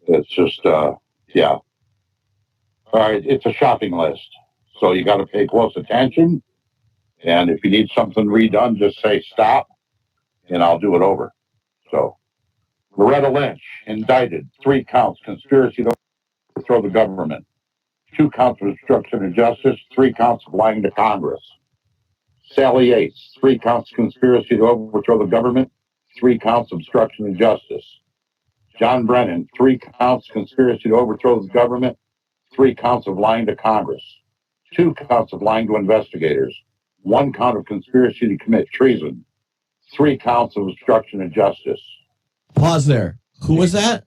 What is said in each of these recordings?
It's just, yeah. All right, it's a shopping list. So you got to pay close attention. And if you need something redone, just say stop, and I'll do it over. So, Loretta Lynch, indicted, 3 counts, conspiracy to overthrow the government, 2 counts of obstruction of justice, 3 counts of lying to Congress. Sally Yates, 3 counts conspiracy to overthrow the government, 3 counts obstruction of justice. John Brennan, 3 counts conspiracy to overthrow the government, 3 counts of lying to Congress, 2 counts of lying to investigators, 1 count of conspiracy to commit treason, 3 counts of obstruction of justice. Pause there. Who was that?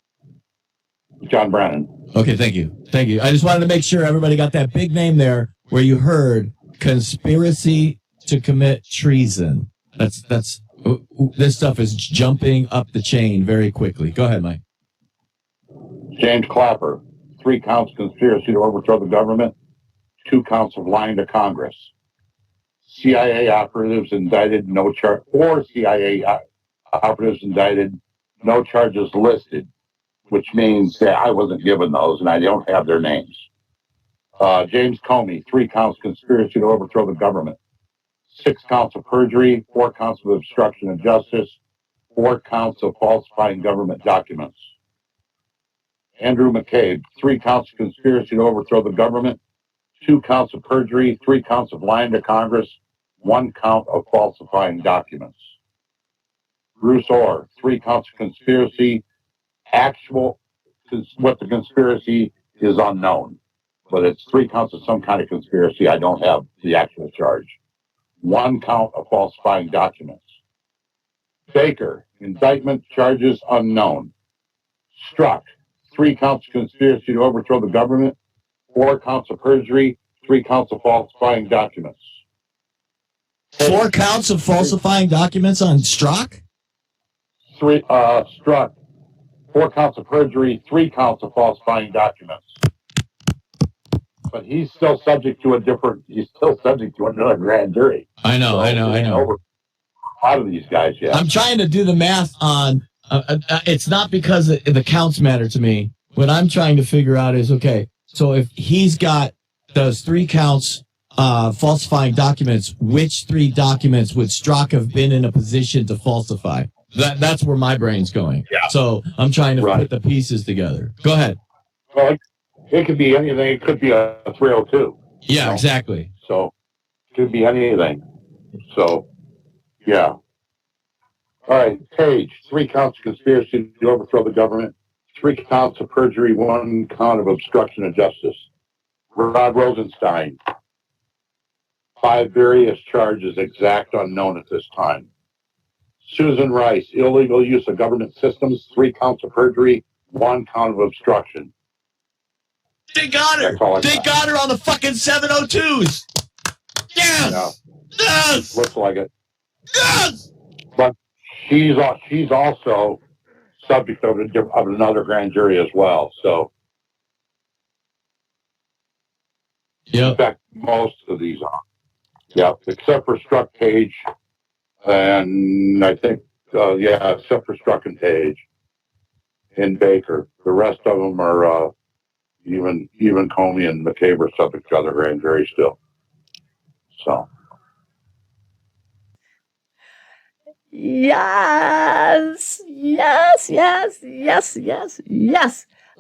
John Brennan. Okay, thank you. Thank you. I just wanted to make sure everybody got that big name there where you heard conspiracy to commit treason. That's this stuff is jumping up the chain very quickly. Go ahead, Mike. James Clapper, 3 counts conspiracy to overthrow the government, 2 counts of lying to Congress. CIA operatives indicted, no charge. 4 CIA operatives indicted, no charges listed, which means that I wasn't given those and I don't have their names. James Comey, 3 counts conspiracy to overthrow the government, 6 counts of perjury, 4 counts of obstruction of justice, 4 counts of falsifying government documents. Andrew McCabe, 3 counts of conspiracy to overthrow the government, 2 counts of perjury, 3 counts of lying to Congress, 1 count of falsifying documents. Bruce Orr, 3 counts of conspiracy. What the conspiracy is unknown, but it's 3 counts of some kind of conspiracy. I don't have the actual charge. 1 count of falsifying documents. Baker, indictment, charges unknown. Strzok, 3 counts of conspiracy to overthrow the government, 4 counts of perjury, 3 counts of falsifying documents. 4 counts of falsifying documents on Strzok? Strzok, 4 counts of perjury, 3 counts of falsifying documents. But he's still subject to another grand jury. I know. Over a lot of these guys, yeah. I'm trying to do the math on, it's not because the counts matter to me. What I'm trying to figure out is, okay, so if he's got those 3 counts falsifying documents, which 3 documents would Strzok have been in a position to falsify? That's where my brain's going. Yeah. So I'm trying to put the pieces together. Go ahead. Well, it could be anything. It could be a 302. Yeah, exactly. So it could be anything. So, yeah. All right, Page, 3 counts of conspiracy to overthrow the government, 3 counts of perjury, 1 count of obstruction of justice. Rod Rosenstein, 5 various charges, exact unknown at this time. Susan Rice, illegal use of government systems, 3 counts of perjury, 1 count of obstruction. They got her. They got her on the fucking 702s. Yes. Yeah. Yes. Looks like it. Yes. But she's also subject of another grand jury as well. So, yeah. In fact, most of these are. Yeah, except for Strzok, Page, and I think, except for Strzok and Page and Baker. The rest of them are even Comey and McCabe are subject to other grand juries still. So. Yes.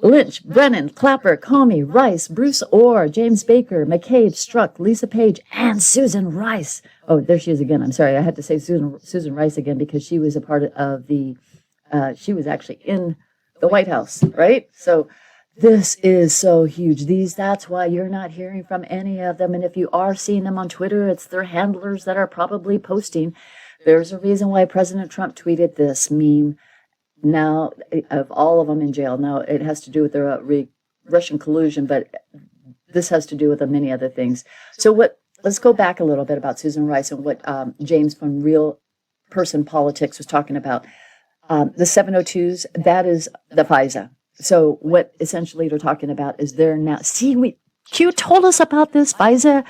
Lynch, Brennan, Clapper, Comey, Rice, Bruce Orr, James Baker, McCabe, Strzok, Lisa Page, and Susan Rice. Oh, there she is again. I'm sorry. I had to say Susan Rice again because she was a part of she was actually in the White House, right? So this is so huge. That's why you're not hearing from any of them. And if you are seeing them on Twitter, it's their handlers that are probably posting. There's a reason why President Trump tweeted this meme. Now, of all of them in jail. Now, it has to do with the Russian collusion, but this has to do with many other things. So let's go back a little bit about Susan Rice and what James from Real Person Politics was talking about. The 702s, that is the FISA. So what essentially they're talking about is they're now, Q told us about this, FISA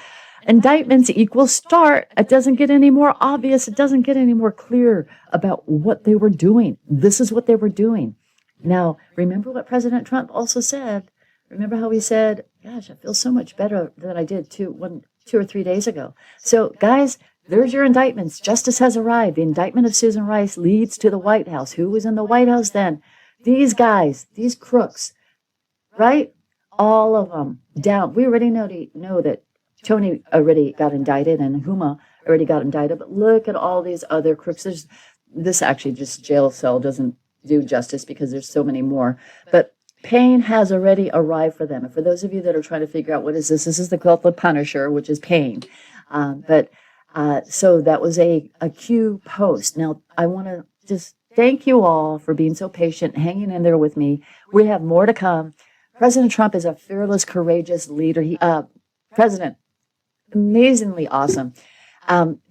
indictments equals start. It doesn't get any more obvious. It doesn't get any more clear about what they were doing. This is what they were doing. Now, remember what President Trump also said. Remember how he said, gosh, I feel so much better than I did 2 or 3 days ago. So, guys, there's your indictments. Justice has arrived. The indictment of Susan Rice leads to the White House. Who was in the White House then? These guys, these crooks, right? All of them down. We already know that Tony already got indicted and Huma already got indicted. But look at all these other crooks. This actually just jail cell doesn't do justice because there's so many more. But pain has already arrived for them. And for those of you that are trying to figure out what is this is the cult of Punisher, which is pain. So that was a Q post. Now, I want to just thank you all for being so patient, hanging in there with me. We have more to come. President Trump is a fearless, courageous leader. President, amazingly awesome.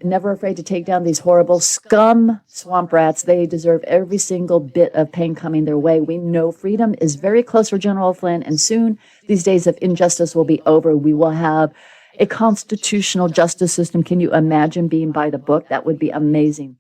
Never afraid to take down these horrible scum swamp rats. They deserve every single bit of pain coming their way. We know freedom is very close for General Flynn, and soon these days of injustice will be over. We will have a constitutional justice system. Can you imagine being by the book? That would be amazing.